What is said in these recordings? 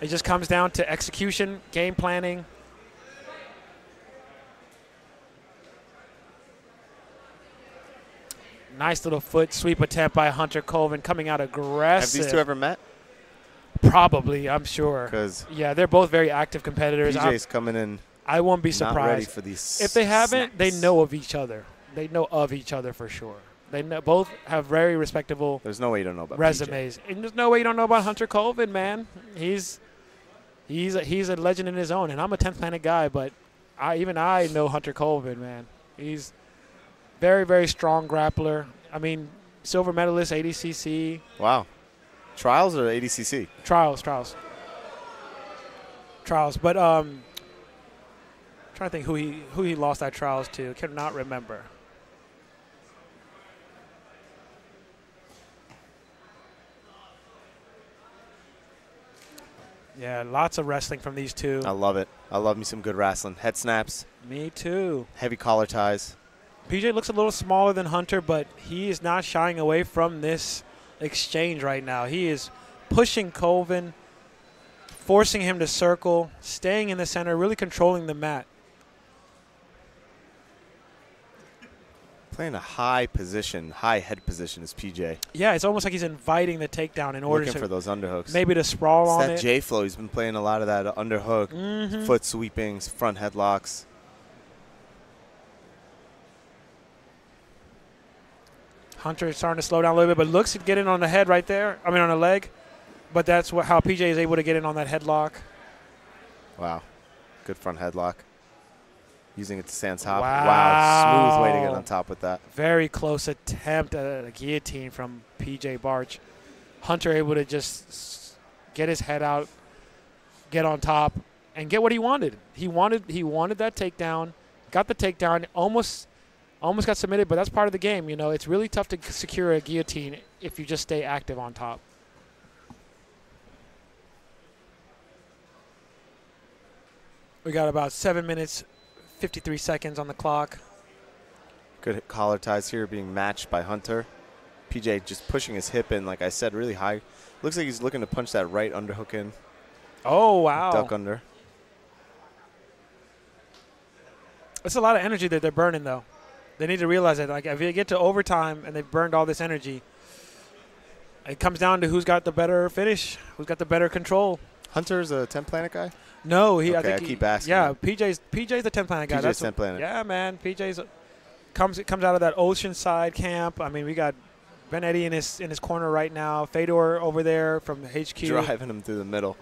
It just comes down to execution, game planning. Nice little foot sweep attempt by Hunter Colvin, coming out aggressive. Have these two ever met? Probably, I'm sure. Because yeah, they're both very active competitors. PJ's coming in. I won't be surprised. Not ready for these if they haven't, snaps. they know of each other. They know of each other for sure. They both have very respectable There's no way you don't know about resumes. PJ. And there's no way you don't know about Hunter Colvin, man. He's a legend in his own. And I'm a 10th Planet guy, but even I know Hunter Colvin, man. He's very, very strong grappler. I mean, silver medalist, ADCC. Wow. Trials or ADCC? Trials. But trying to think who he lost that trials to. Cannot remember. Yeah, lots of wrestling from these two. I love it. I love me some good wrestling. Head snaps. Me too. Heavy collar ties. PJ looks a little smaller than Hunter, but he is not shying away from this exchange right now. He is pushing Colvin, forcing him to circle, staying in the center, really controlling the mat. Playing a high position, high head position is PJ. Yeah, it's almost like he's inviting the takedown in order Looking for those underhooks. maybe to sprawl on That it. J-flow, he's been playing a lot of that underhook, foot sweepings, front headlocks. Hunter is starting to slow down a little bit, but looks to get in on the head right there. I mean, on the leg. But that's how PJ is able to get in on that headlock. Wow. Good front headlock. Using it to stand top. Wow. Wow. Smooth way to get on top with that. Very close attempt at a guillotine from PJ Barch. Hunter able to just get his head out, get on top, and get what he wanted. He wanted that takedown. Got the takedown. Almost got submitted, but that's part of the game. You know, it's really tough to secure a guillotine if you just stay active on top. We got about 7 minutes, 53 seconds on the clock. Good collar ties here being matched by Hunter. PJ just pushing his hip in, like I said, really high. Looks like he's looking to punch that right underhook in. Oh, wow. Duck under. It's a lot of energy that they're burning, though. They need to realize that. Like, if you get to overtime and they've burned all this energy, it comes down to who's got the better finish, who's got the better control. Hunter's a 10 Planet guy? No, Okay, I think I keep asking. Yeah, PJ's the 10 Planet guy. PJ's 10 Planet. Yeah, man. PJ's comes out of that Oceanside camp. I mean, we got Benetti in his corner right now. Fedor over there from HQ. Driving him through the middle.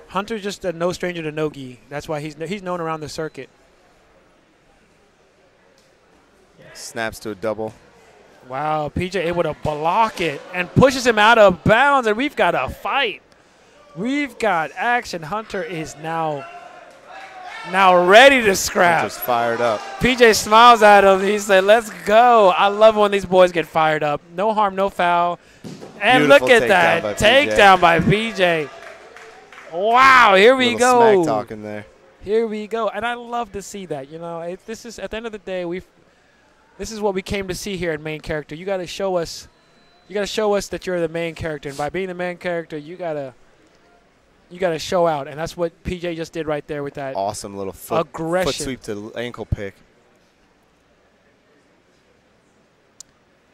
Hunter's just a no stranger to no-gi. That's why he's known around the circuit. Snaps to a double. Wow, PJ able to block it and pushes him out of bounds, and we've got a fight. We've got action. Hunter is now ready to scrap. Hunter's fired up. PJ smiles at him. He said, let's go. I love when these boys get fired up. No harm, no foul. And Beautiful look at that. Takedown by PJ. Wow, here we go. Smack talking there. Here we go. And I love to see that. You know, this is, at the end of the day, this is what we came to see here in Main Character. You got to show us that you're the main character. And by being the main character, you got to show out. And that's what PJ just did right there with that awesome little foot sweep to ankle pick.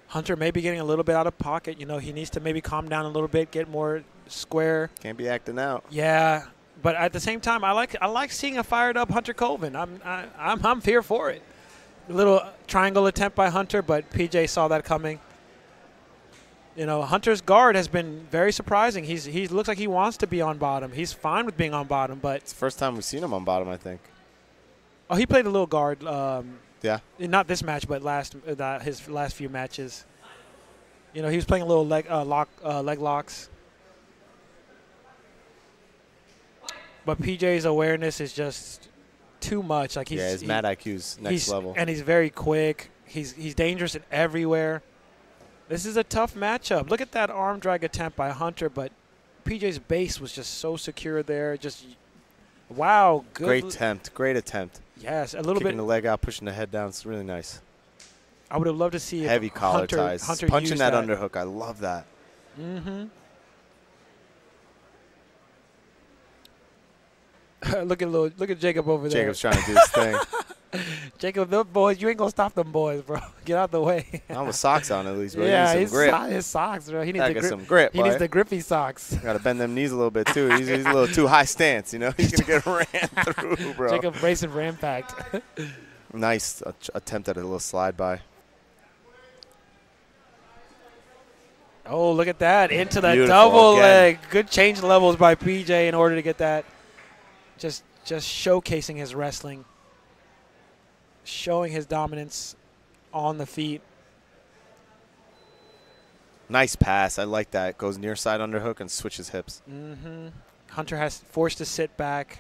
Hunter may be getting a little bit out of pocket. You know, he needs to maybe calm down a little bit, get more square. Can't be acting out. Yeah, but at the same time, I like seeing a fired up Hunter Colvin. I'm here for it. A little triangle attempt by Hunter, but PJ saw that coming. You know, Hunter's guard has been very surprising. He looks like he wants to be on bottom. He's fine with being on bottom, but it's the first time we've seen him on bottom, I think. Oh, he played a little guard. Yeah. Not this match, but his last few matches. You know, he was playing a little leg locks. But PJ's awareness is just too much. Like his mat IQ's next level. And he's very quick. He's dangerous in everywhere. This is a tough matchup. Look at that arm drag attempt by Hunter, but PJ's base was just so secure there. Just, wow. Good. Great attempt. Yes, a little bit. Kicking the leg out, pushing the head down. It's really nice. I would have loved to see heavy collar ties. Hunter punching that underhook. I love that. Mm-hmm. look at Jacob over there. Jacob's trying to do his thing. Jacob, them boys, you ain't gonna stop them boys, bro. Get out the way. Not with socks on, at least, bro. Yeah, he needs some grip. his socks, bro. He needs the grip. Some grip. He needs the grippy socks. Got to bend them knees a little bit too. He's a little too high stance, you know. He's gonna get ran through, bro. Jacob bracing for impact. Nice attempt at a little slide by. Oh, look at that. Into the Beautiful double again. leg. Good change levels by PJ in order to get that. Just showcasing his wrestling. Showing his dominance on the feet. Nice pass. I like that. Goes near side underhook and switches hips. Hunter has forced to sit back.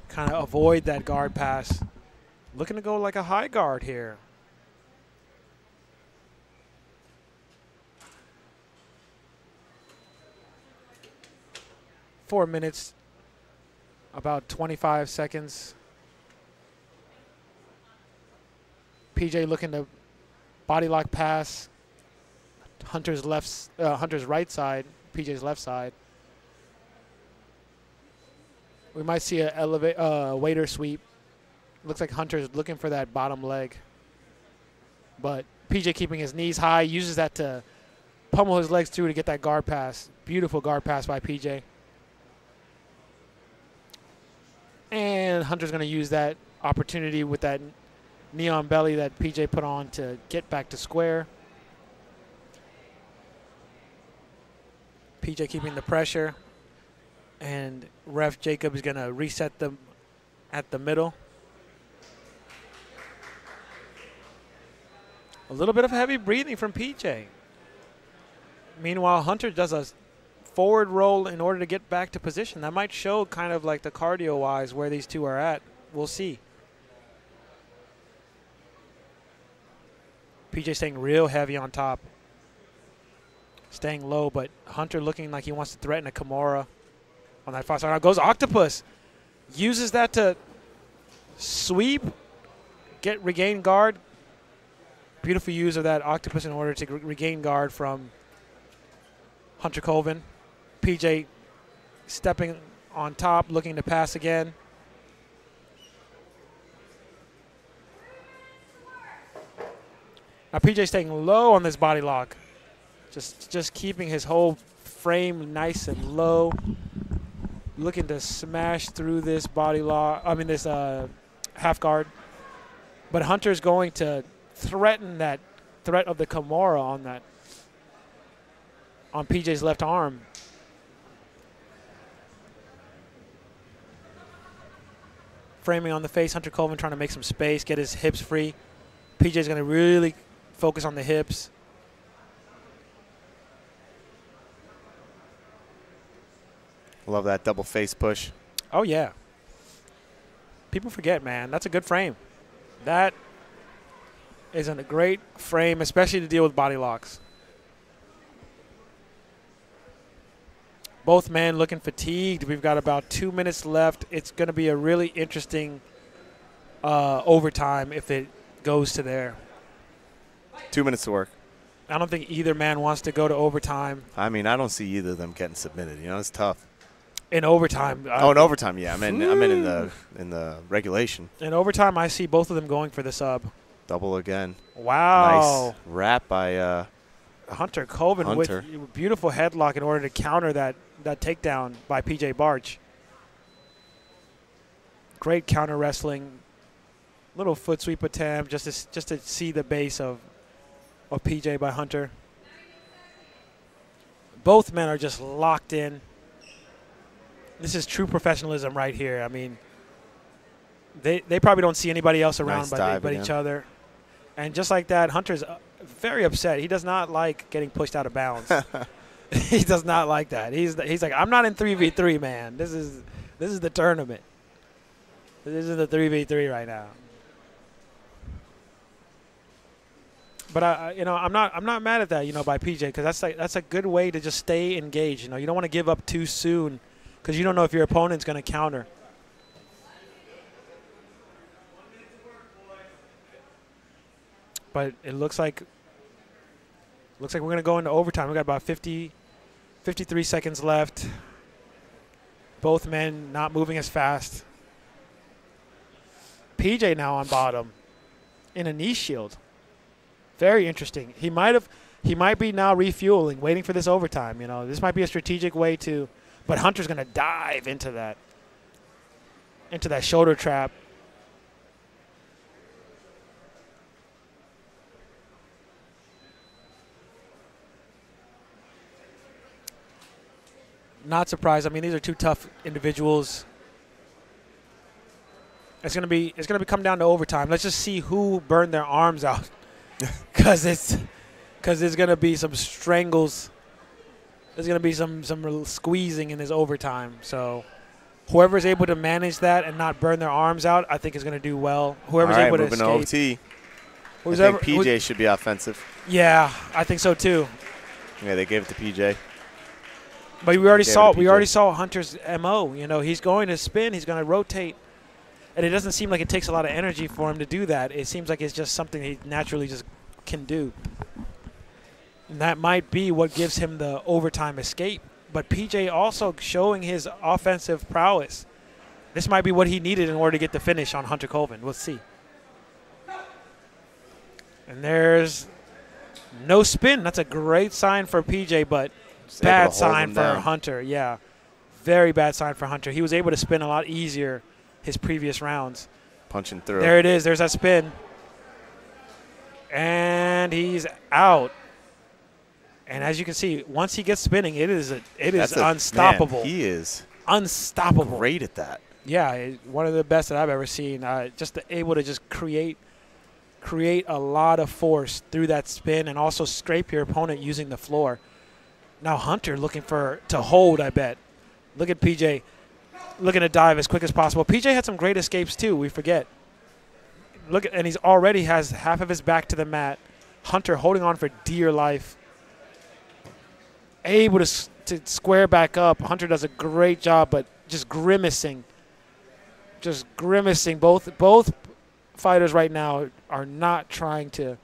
Kind of avoid that guard pass. Looking to go like a high guard here. Four minutes, about 25 seconds. PJ looking to body lock pass. Hunter's right side, PJ's left side. We might see a waiter sweep. Looks like Hunter's looking for that bottom leg. But PJ keeping his knees high, uses that to pummel his legs through to get that guard pass. Beautiful guard pass by PJ. And Hunter's going to use that opportunity with that neon belly that PJ put on to get back to square. PJ keeping the pressure. And ref Jacob is going to reset them at the middle. A little bit of heavy breathing from PJ. Meanwhile, Hunter does a forward roll in order to get back to position. That might show kind of like the cardio-wise where these two are at. We'll see. PJ staying real heavy on top. Staying low, but Hunter looking like he wants to threaten a Kimura on that far side. Now goes Octopus. Uses that to sweep, regain guard. Beautiful use of that Octopus in order to regain guard from Hunter Colvin. PJ stepping on top, looking to pass again. Now PJ staying low on this body lock. Just keeping his whole frame nice and low. Looking to smash through this body lock, this half guard. But Hunter's going to threaten that threat of the Kimura on PJ's left arm. Framing on the face, Hunter Colvin trying to make some space, get his hips free. PJ's going to really focus on the hips. Love that double face push. Oh, yeah. People forget, man. That's a good frame. That is a great frame, especially to deal with body locks. Both men looking fatigued. We've got about 2 minutes left. It's going to be a really interesting overtime if it goes to there. 2 minutes to work. I don't think either man wants to go to overtime. I mean, I don't see either of them getting submitted. You know, it's tough. In overtime. In overtime, yeah. I mean in the regulation. In overtime, I see both of them going for the sub. Double again. Wow. Nice wrap by Hunter Colvin with beautiful headlock in order to counter that takedown by PJ Barch. Great counter wrestling. Little foot sweep attempt just to see the base of PJ by Hunter. Both men are just locked in. This is true professionalism right here. I mean, they probably don't see anybody else around but each other. And just like that, Hunter's very upset. He does not like getting pushed out of bounds. He does not like that. He's like, I'm not in 3v3, man. This is the tournament. This is the 3v3 right now. But I'm not mad at that, by PJ, because that's a good way to just stay engaged. You don't want to give up too soon, because you don't know if your opponent's going to counter. But it looks like we're going to go into overtime. We got about 53 seconds left. Both men not moving as fast. PJ now on bottom in a knee shield. Very interesting. He might be now refueling, waiting for this overtime. You know, this might be a strategic way to, but Hunter's going to dive into that shoulder trap. Not surprised. I mean, these are two tough individuals. It's gonna be come down to overtime. Let's just see who burned their arms out, because there's gonna be some strangles. There's gonna be some squeezing in this overtime. So whoever's able to manage that and not burn their arms out, I think is gonna do well. Whoever's able to escape. Moving to OT. I think PJ should be offensive. Yeah, I think so too. Yeah, they gave it to PJ. But we already saw Hunter's MO. You know, he's going to spin, he's going to rotate, and it doesn't seem like it takes a lot of energy for him to do that. It seems like it's just something he naturally just can do. And that might be what gives him the overtime escape. But PJ also showing his offensive prowess. This might be what he needed in order to get the finish on Hunter Colvin. We'll see. And there's no spin. That's a great sign for PJ, but bad sign for Hunter. Yeah, very bad sign for Hunter. He was able to spin a lot easier his previous rounds. Punching through. There it is. There's that spin. And he's out. And as you can see, once he gets spinning, it is unstoppable. Man, he is unstoppable. Great at that. Yeah, one of the best that I've ever seen. Just able to just create a lot of force through that spin and also scrape your opponent using the floor. Now Hunter looking to hold, I bet. Look at PJ looking to dive as quick as possible. PJ had some great escapes too, we forget. And he's already has half of his back to the mat. Hunter holding on for dear life. Able to square back up. Hunter does a great job, but just grimacing. Just grimacing. Both fighters right now are not trying to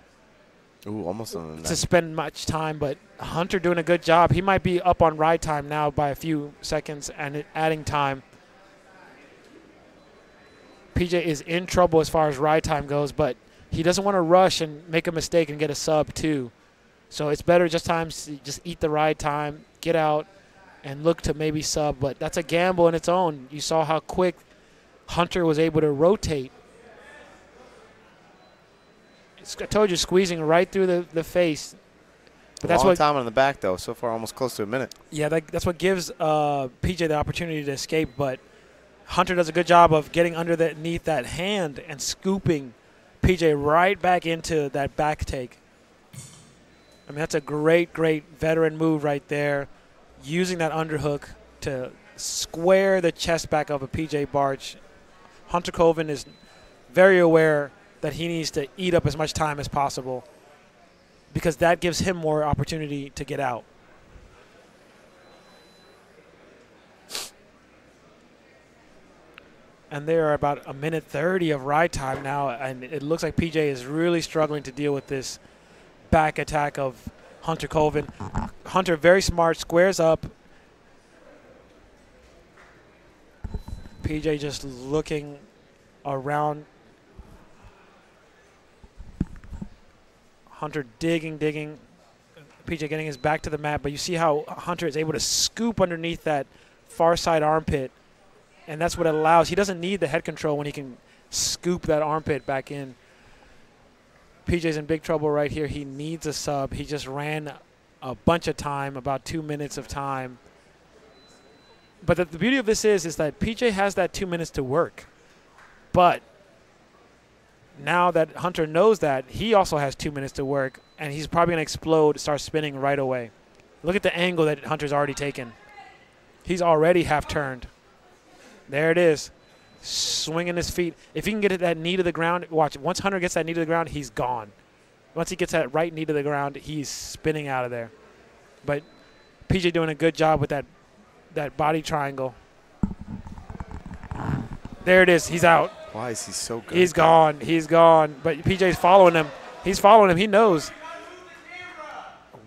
spend much time, but Hunter doing a good job. He might be up on ride time now by a few seconds and adding time. PJ is in trouble as far as ride time goes, but he doesn't want to rush and make a mistake and get a sub too. So it's better just eat the ride time, get out, and look to maybe sub. But that's a gamble in its own. You saw how quick Hunter was able to rotate. I told you, squeezing right through the face. But that's long time on the back, though. So far, almost close to a minute. Yeah, that's what gives PJ the opportunity to escape. But Hunter does a good job of getting underneath that hand and scooping PJ right back into that back take. I mean, that's a great, great veteran move right there, using that underhook to square the chest back of a PJ Barch. Hunter Colvin is very aware that he needs to eat up as much time as possible because that gives him more opportunity to get out. And they are about a minute 30 of ride time now, and it looks like PJ is really struggling to deal with this back attack of Hunter Colvin. Hunter, very smart, squares up. PJ just looking around. Hunter digging. PJ getting his back to the mat, but you see how Hunter is able to scoop underneath that far side armpit, and that's what it allows. He doesn't need the head control when he can scoop that armpit back in. PJ's in big trouble right here. He needs a sub. He just ran a bunch of time, about 2 minutes of time. But the beauty of this is that PJ has that 2 minutes to work. But now that Hunter knows that, he also has 2 minutes to work, and he's probably going to explode, start spinning right away. Look at the angle that Hunter's already taken. He's already half turned. There it is. Swinging his feet. If he can get that knee to the ground, watch. Once Hunter gets that knee to the ground, he's gone. Once he gets that right knee to the ground, he's spinning out of there. But PJ doing a good job with that body triangle. There it is. He's out. Why is he so good? He's gone. He's gone. But PJ's following him. He's following him. He knows.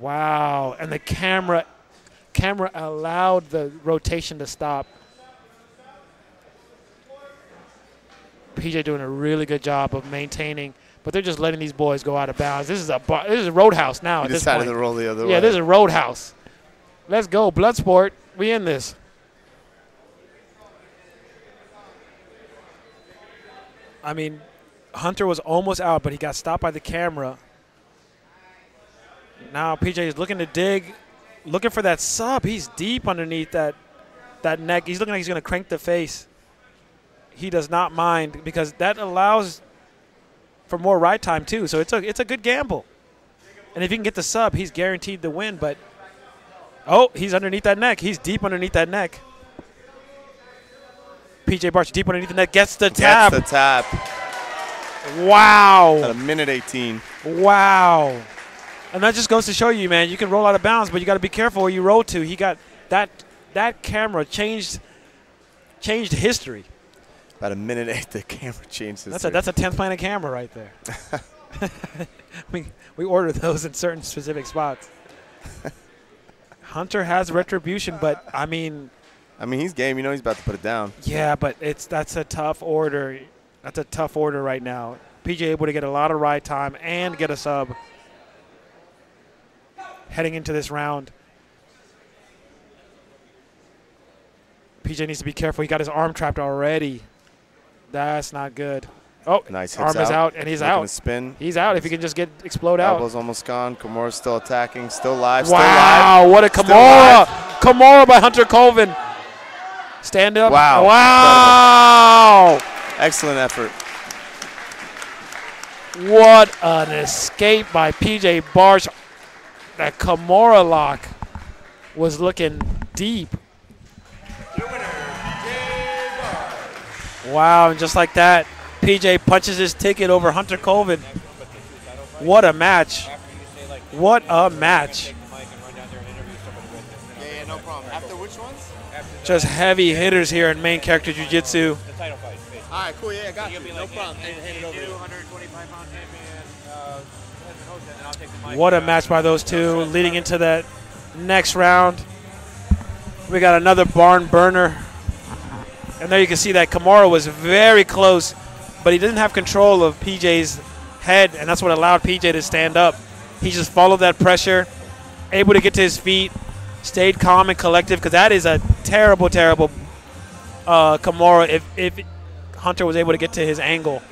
Wow. And the camera allowed the rotation to stop. PJ doing a really good job of maintaining, but they're just letting these boys go out of bounds. This is a roadhouse now at this point. Decided to roll the other way. Yeah, this is a roadhouse. Let's go, blood sport. We in this. I mean, Hunter was almost out, but he got stopped by the camera. Now PJ is looking to dig, looking for that sub. He's deep underneath that neck. He's looking like he's going to crank the face. He does not mind because that allows for more ride time too. So it's a good gamble. And if he can get the sub, he's guaranteed the win. But, oh, he's underneath that neck. He's deep underneath that neck. PJ Barch deep underneath the neck, gets the tap. Gets the tap. Wow. At a minute 18. Wow. And that just goes to show you, man, you can roll out of bounds, but you got to be careful where you roll to. He got that camera changed history. About a minute 8, the camera changed history. That's a 10th planet camera right there. we order those in certain specific spots. Hunter has retribution, but I mean, he's game. You know he's about to put it down. Yeah, but that's a tough order. That's a tough order right now. PJ able to get a lot of ride time and get a sub heading into this round. PJ needs to be careful. He got his arm trapped already. That's not good. Oh, nice. Arm is out, and he's out. Spin. He's out if he can just explode out. Elbow's almost gone. Kimura's still attacking. Still live. Wow, what a Kimura. Kimura by Hunter Colvin. Stand up. Wow. Wow. Excellent effort. What an escape by PJ Barch. That Kimura lock was looking deep. Wow, and just like that, PJ punches his ticket over Hunter Colvin. What a match. What a match. Yeah, no problem. After which ones? Just heavy hitters here in main character jiu-jitsu. All right, cool. Yeah, I got you. No problem. Hand it over. What a match by those two leading into that next round. We got another barn burner. And there you can see that Kimura was very close, but he didn't have control of PJ's head, and that's what allowed PJ to stand up. He just followed that pressure, able to get to his feet, stayed calm and collective, because that is a terrible, terrible Kimura if Hunter was able to get to his angle.